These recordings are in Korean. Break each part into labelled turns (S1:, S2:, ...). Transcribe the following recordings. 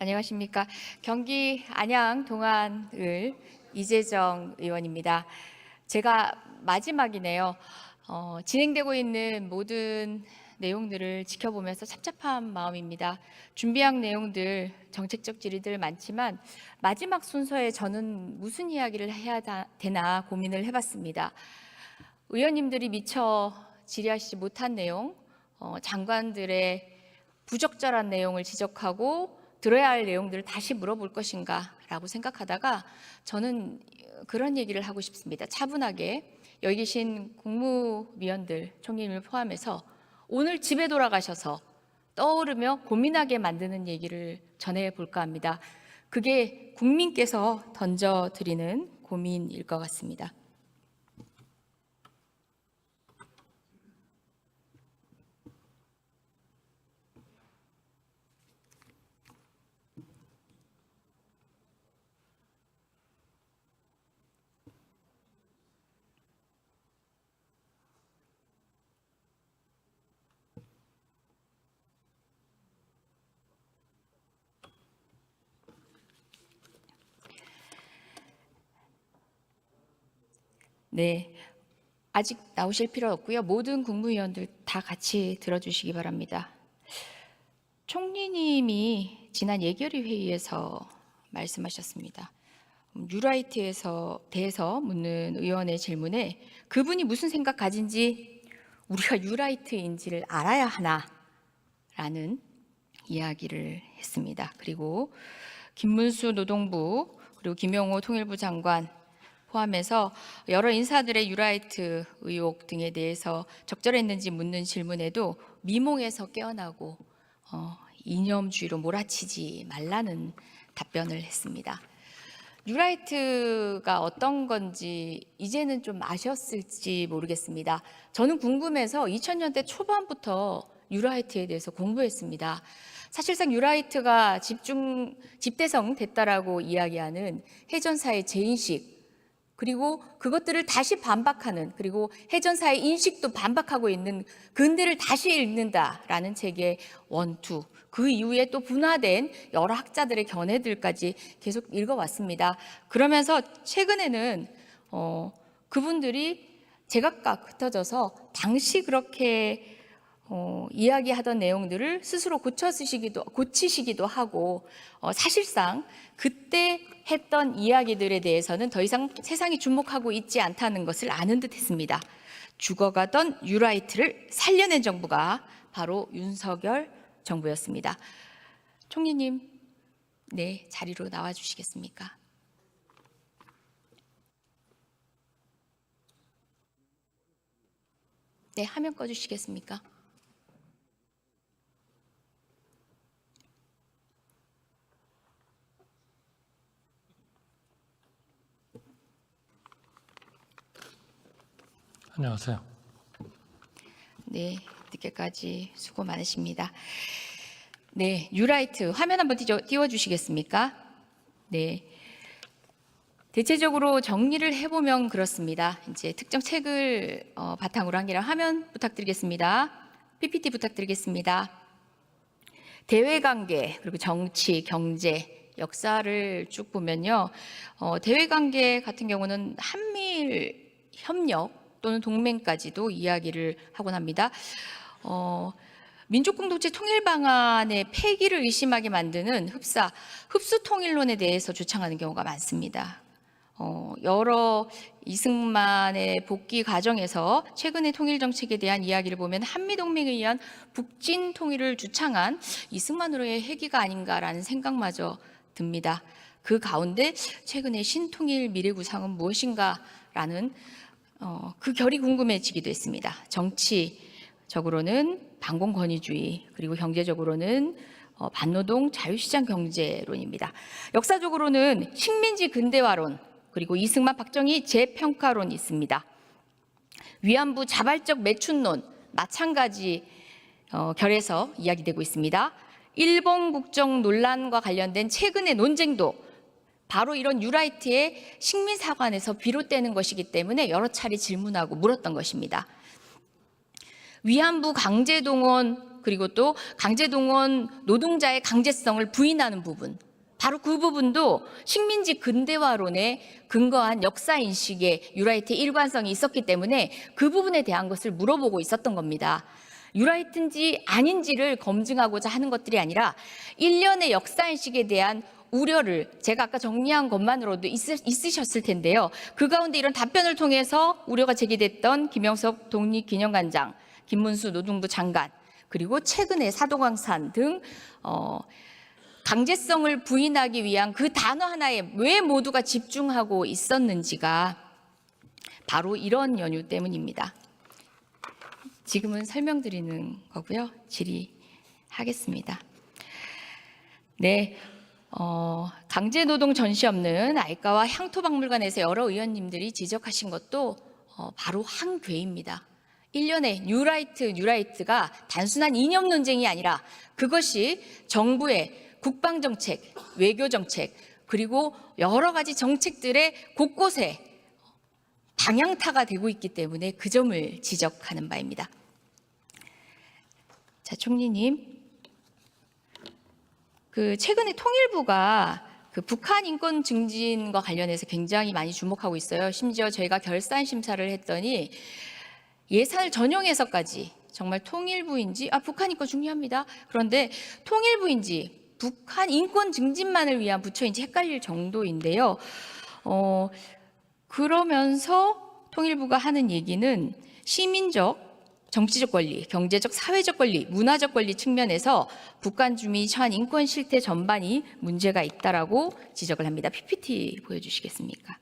S1: 안녕하십니까. 경기 안양 동안을 이재정 의원입니다. 제가 마지막이네요. 진행되고 있는 모든 내용들을 지켜보면서 찹찹한 마음입니다. 준비한 내용들, 정책적 질의들 많지만 마지막 순서에 저는 무슨 이야기를 해야 되나 고민을 해봤습니다. 의원님들이 미처 질의하시지 못한 내용, 장관들의 부적절한 내용을 지적하고 들어야 할 내용들을 다시 물어볼 것인가 라고 생각하다가 저는 그런 얘기를 하고 싶습니다. 차분하게 여기 계신 국무위원들, 총리님을 포함해서 오늘 집에 돌아가셔서 떠오르며 고민하게 만드는 얘기를 전해볼까 합니다. 그게 국민께서 던져드리는 고민일 것 같습니다. 네, 아직 나오실 필요 없고요. 모든 국무위원들 다 같이 들어주시기 바랍니다. 총리님이 지난 예결위 회의에서 말씀하셨습니다. 뉴라이트에서 대해서 묻는 의원의 질문에 그분이 무슨 생각 가진지 우리가 뉴라이트인지를 알아야 하나라는 이야기를 했습니다. 그리고 김문수 노동부 그리고 김용호 통일부 장관 포함해서 여러 인사들의 뉴라이트 의혹 등에 대해서 적절했는지 묻는 질문에도 미몽에서 깨어나고 이념주의로 몰아치지 말라는 답변을 했습니다. 뉴라이트가 어떤 건지 이제는 좀 아셨을지 모르겠습니다. 저는 궁금해서 2000년대 초반부터 뉴라이트에 대해서 공부했습니다. 사실상 뉴라이트가 집대성 됐다라고 이야기하는 해전사의 재인식, 그리고 그것들을 다시 반박하는, 그리고 해전사의 인식도 반박하고 있는 근대를 다시 읽는다라는 책의 원투, 그 이후에 또 분화된 여러 학자들의 견해들까지 계속 읽어왔습니다. 그러면서 최근에는 그분들이 제각각 흩어져서 당시 그렇게 이야기하던 내용들을 스스로 고치시기도 하고 사실상 그때 했던 이야기들에 대해서는 더 이상 세상이 주목하고 있지 않다는 것을 아는 듯 했습니다. 죽어가던 뉴라이트를 살려낸 정부가 바로 윤석열 정부였습니다. 총리님, 네, 자리로 나와 주시겠습니까? 네, 화면 꺼주시겠습니까?
S2: 안녕하세요.
S1: 네, 늦게까지 수고 많으십니다. 네, 뉴라이트 화면 한번 띄워주시겠습니까? 네. 대체적으로 정리를 해보면 그렇습니다. 이제 특정 책을 바탕으로 한 게 아니라 화면 부탁드리겠습니다. PPT 부탁드리겠습니다. 대외관계, 그리고 정치, 경제, 역사를 쭉 보면요. 대외관계 같은 경우는 한미일 협력 또는 동맹까지도 이야기를 하곤 합니다. 민족공동체 통일방안의 폐기를 의심하게 만드는 흡수통일론에 대해서 주창하는 경우가 많습니다. 여러 이승만의 복귀 과정에서 최근의 통일정책에 대한 이야기를 보면 한미동맹에 의한 북진 통일을 주창한 이승만으로의 회귀가 아닌가라는 생각마저 듭니다. 그 가운데 최근의 신통일 미래구상은 무엇인가라는 그 결이 궁금해지기도 했습니다. 정치적으로는 반공권위주의, 그리고 경제적으로는 반노동 자유시장 경제론입니다. 역사적으로는 식민지 근대화론, 그리고 이승만 박정희 재평가론이 있습니다. 위안부 자발적 매춘론 마찬가지 결에서 이야기되고 있습니다. 일본 국정 논란과 관련된 최근의 논쟁도 바로 이런 뉴라이트의 식민사관에서 비롯되는 것이기 때문에 여러 차례 질문하고 물었던 것입니다. 위안부 강제동원 그리고 또 강제동원 노동자의 강제성을 부인하는 부분, 바로 그 부분도 식민지 근대화론에 근거한 역사인식의 유라이트의 일관성이 있었기 때문에 그 부분에 대한 것을 물어보고 있었던 겁니다. 유라이트인지 아닌지를 검증하고자 하는 것들이 아니라 일련의 역사인식에 대한 우려를 제가 아까 정리한 것만으로도 있으셨을 텐데요. 그 가운데 이런 답변을 통해서 우려가 제기됐던 김영석 독립기념관장, 김문수 노동부 장관, 그리고 최근에 사도광산 등 강제성을 부인하기 위한 그 단어 하나에 왜 모두가 집중하고 있었는지가 바로 이런 연유 때문입니다. 지금은 설명드리는 거고요. 질의하겠습니다. 네, 강제노동 전시 없는 알가와 향토박물관에서 여러 의원님들이 지적하신 것도 바로 한 괴입니다. 일련의 뉴라이트가 단순한 이념 논쟁이 아니라 그것이 정부의 국방정책, 외교정책, 그리고 여러 가지 정책들의 곳곳에 방향타가 되고 있기 때문에 그 점을 지적하는 바입니다. 자, 총리님. 최근에 통일부가 북한 인권 증진과 관련해서 굉장히 많이 주목하고 있어요. 심지어 저희가 결산 심사를 했더니 예산을 전용해서까지 정말 통일부인지, 북한 인권 중요합니다. 그런데 통일부인지 북한 인권 증진만을 위한 부처인지 헷갈릴 정도인데요. 그러면서 통일부가 하는 얘기는 시민적, 정치적 권리, 경제적, 사회적 권리, 문화적 권리 측면에서 북한 주민이 처한 인권 실태 전반이 문제가 있다라고 지적을 합니다. PPT 보여주시겠습니까?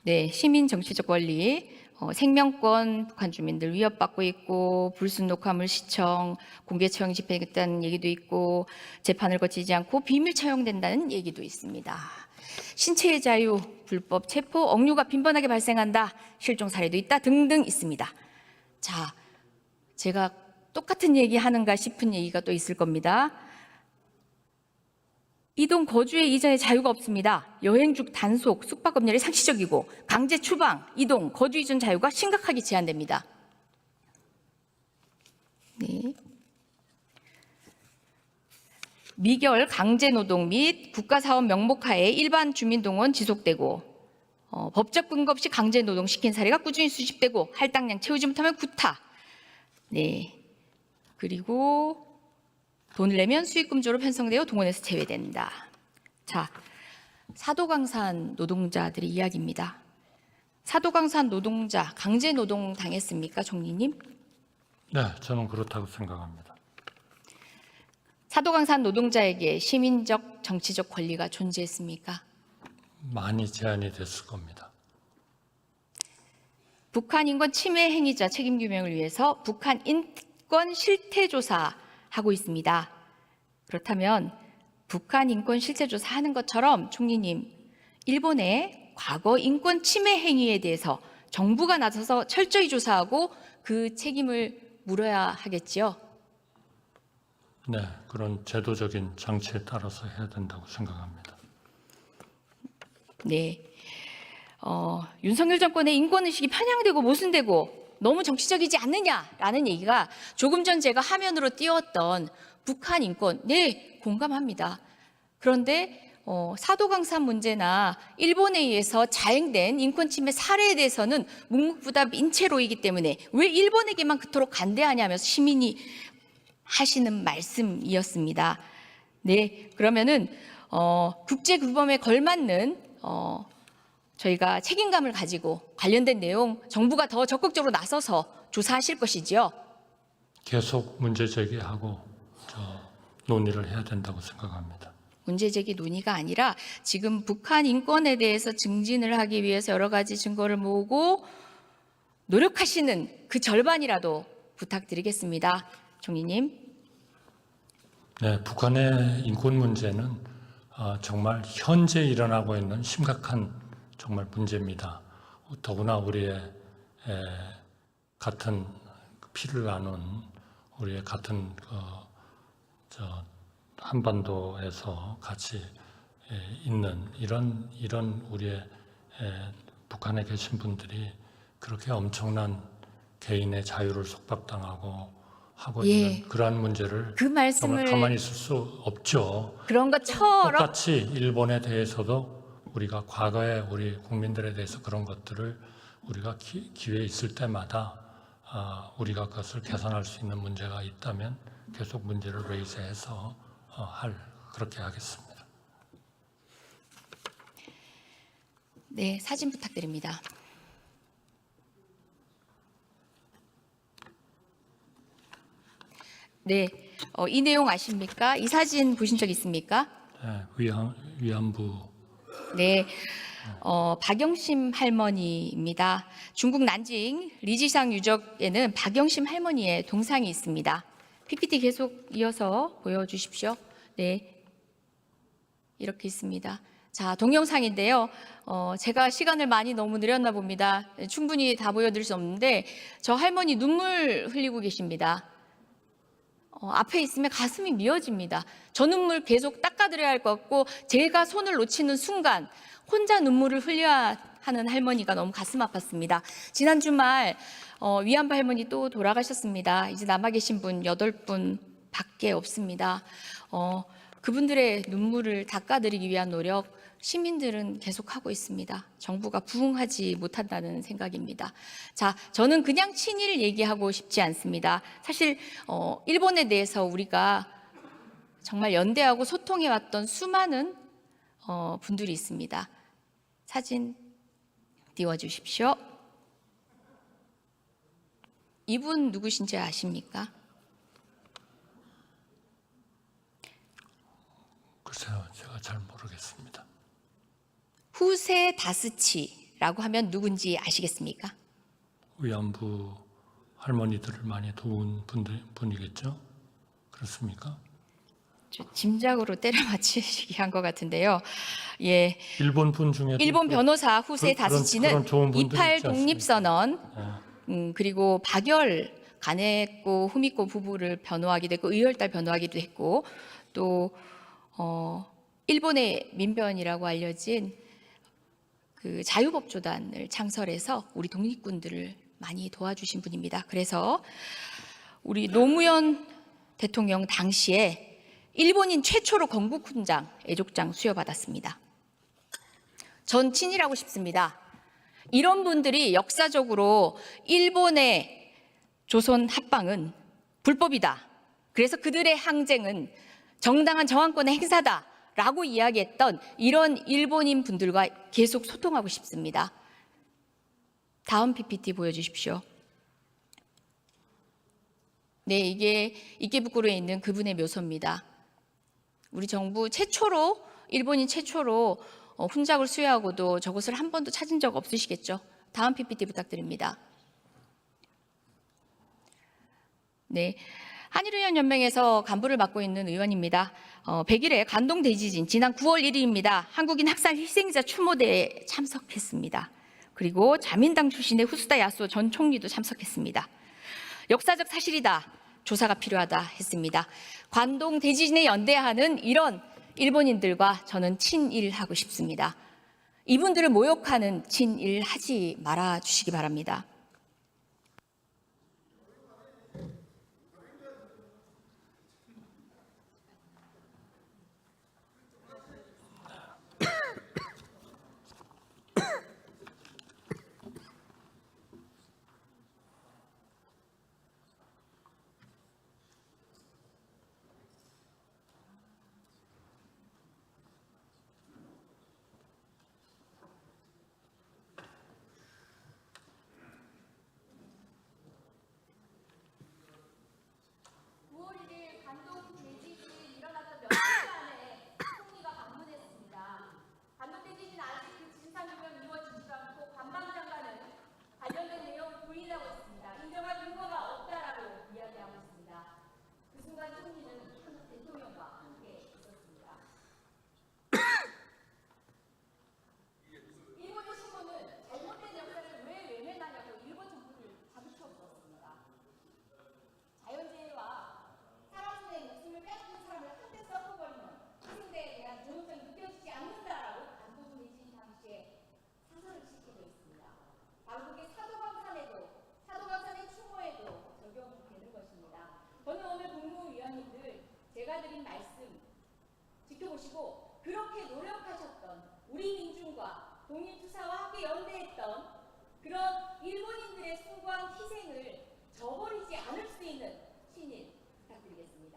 S1: 네, 시민 정치적 권리, 생명권 북한 주민들 위협받고 있고 불순 녹화물 시청, 공개 처형 집행했다는 얘기도 있고 재판을 거치지 않고 비밀 처형된다는 얘기도 있습니다. 신체의 자유, 불법 체포, 억류가 빈번하게 발생한다, 실종 사례도 있다 등등 있습니다. 자, 제가 똑같은 얘기 하는가 싶은 얘기가 또 있을 겁니다. 이동 거주의 이전에 자유가 없습니다. 여행 중 단속, 숙박 검열이 상시적이고 강제 추방, 이동, 거주 이전 자유가 심각하게 제한됩니다. 네. 미결 강제노동 및 국가사업 명목하에 일반 주민동원 지속되고 법적 근거 없이 강제노동 시킨 사례가 꾸준히 수집되고 할당량 채우지 못하면 구타. 네. 그리고 돈을 내면 수익금조로 편성되어 동원에서 제외된다. 자, 사도광산 노동자들의 이야기입니다. 사도광산 노동자 강제노동 당했습니까, 총리님?
S2: 네, 저는 그렇다고 생각합니다.
S1: 사도광산 노동자에게 시민적, 정치적 권리가 존재했습니까?
S2: 많이 제한이 됐을 겁니다.
S1: 북한 인권 침해 행위자 책임 규명을 위해서 북한 인권 실태 조사하고 있습니다. 그렇다면 북한 인권 실태 조사하는 것처럼 총리님, 일본의 과거 인권 침해 행위에 대해서 정부가 나서서 철저히 조사하고 그 책임을 물어야 하겠지요?
S2: 네, 그런 제도적인 장치에 따라서 해야 된다고 생각합니다.
S1: 네. 윤석열 정권의 인권의식이 편향되고 모순되고 너무 정치적이지 않느냐라는 얘기가 조금 전 제가 화면으로 띄웠던 북한 인권, 네, 공감합니다. 그런데 사도광산 문제나 일본에 의해서 자행된 인권 침해 사례에 대해서는 묵묵부답인 채로이기 때문에 왜 일본에게만 그토록 간대하냐면서 시민이 하시는 말씀이었습니다. 네, 그러면은 국제규범에 걸맞는 저희가 책임감을 가지고 관련된 내용 정부가 더 적극적으로 나서서 조사하실 것이지요?
S2: 계속 문제 제기하고 논의를 해야 된다고 생각합니다.
S1: 문제 제기 논의가 아니라 지금 북한 인권에 대해서 증진을 하기 위해서 여러 가지 증거를 모으고 노력하시는 그 절반이라도 부탁드리겠습니다. 총리님.
S2: 네, 북한의 인권 문제는 정말 현재 일어나고 있는 심각한 정말 문제입니다. 더구나 우리의 같은 피를 나눈 우리의 같은 한반도에서 같이 있는 이런 우리의 북한에 계신 분들이 그렇게 엄청난 개인의 자유를 속박당하고 하고
S1: 예.
S2: 있는 그러한 문제를
S1: 그 말씀을
S2: 정말 가만히 있을 수 없죠.
S1: 그런 것처럼
S2: 똑같이 일본에 대해서도 우리가 과거에 우리 국민들에 대해서 그런 것들을 우리가 기회 있을 때마다 우리가 그것을 개선할 수 있는 문제가 있다면 계속 문제를 레이즈해서 그렇게 하겠습니다.
S1: 네, 사진 부탁드립니다. 네, 이 내용 아십니까? 이 사진 보신 적 있습니까?
S2: 네, 위안부.
S1: 네, 박영심 할머니입니다. 중국 난징 리지상 유적에는 박영심 할머니의 동상이 있습니다. PPT 계속 이어서 보여주십시오. 네, 이렇게 있습니다. 자, 동영상인데요. 제가 시간을 많이 너무 늘렸나 봅니다. 충분히 다 보여드릴 수 없는데 저 할머니 눈물 흘리고 계십니다. 앞에 있으면 가슴이 미어집니다. 저 눈물 계속 닦아드려야 할 것 같고 제가 손을 놓치는 순간 혼자 눈물을 흘려야 하는 할머니가 너무 가슴 아팠습니다. 지난 주말 위안부 할머니 또 돌아가셨습니다. 이제 남아 계신 분 8분 밖에 없습니다. 그분들의 눈물을 닦아드리기 위한 노력 시민들은 계속하고 있습니다. 정부가 부응하지 못한다는 생각입니다. 자, 저는 그냥 친일 얘기하고 싶지 않습니다. 사실 일본에 대해서 우리가 정말 연대하고 소통해왔던 수많은 분들이 있습니다. 사진 띄워주십시오. 이분 누구신지 아십니까?
S2: 글쎄요, 제가 잘 모르겠습니다.
S1: 후세 다스치라고 하면 누군지 아시겠습니까?
S2: 위안부 할머니들을 많이 도운 분이겠죠? 그렇습니까?
S1: 짐작으로 때려 맞히시기 한 것 같은데요. 예,
S2: 일본 분 중에
S1: 일본 변호사 후세 다스치는
S2: 그런 좋은 분들이
S1: 28
S2: 있지 않습니까?
S1: 독립선언, 그리고 박열 가네코 후미코 부부를 변호하기도 했고 의열달 변호하기도 했고 또 일본의 민변이라고 알려진 그 자유법조단을 창설해서 우리 독립군들을 많이 도와주신 분입니다. 그래서 우리 노무현 대통령 당시에 일본인 최초로 건국훈장, 애족장 수여받았습니다. 전 친일하고 싶습니다. 이런 분들이 역사적으로 일본의 조선 합방은 불법이다. 그래서 그들의 항쟁은 정당한 정황권의 행사다라고 이야기했던 이런 일본인 분들과 계속 소통하고 싶습니다. 다음 PPT 보여주십시오. 네, 이게 이케부쿠로에 있는 그분의 묘소입니다. 우리 정부 최초로, 일본인 최초로 훈장을 수여하고도 저것을 한 번도 찾은 적 없으시겠죠? 다음 PPT 부탁드립니다. 네, 한일의원연맹에서 간부를 맡고 있는 의원입니다. 100일에 관동 대지진, 지난 9월 1일입니다. 한국인 학살 희생자 추모대에 참석했습니다. 그리고 자민당 출신의 후스다 야스오 전 총리도 참석했습니다. 역사적 사실이다. 조사가 필요하다 했습니다. 관동 대지진에 연대하는 이런 일본인들과 저는 친일하고 싶습니다. 이분들을 모욕하는 친일 하지 말아 주시기 바랍니다. 드린 말씀 지켜보시고 그렇게 노력하셨던 우리 민중과 독립투사와 함께 연대했던 그런 일본인들의 숭고한 희생을 저버리지 않을 수 있는 신일 부탁드리겠습니다.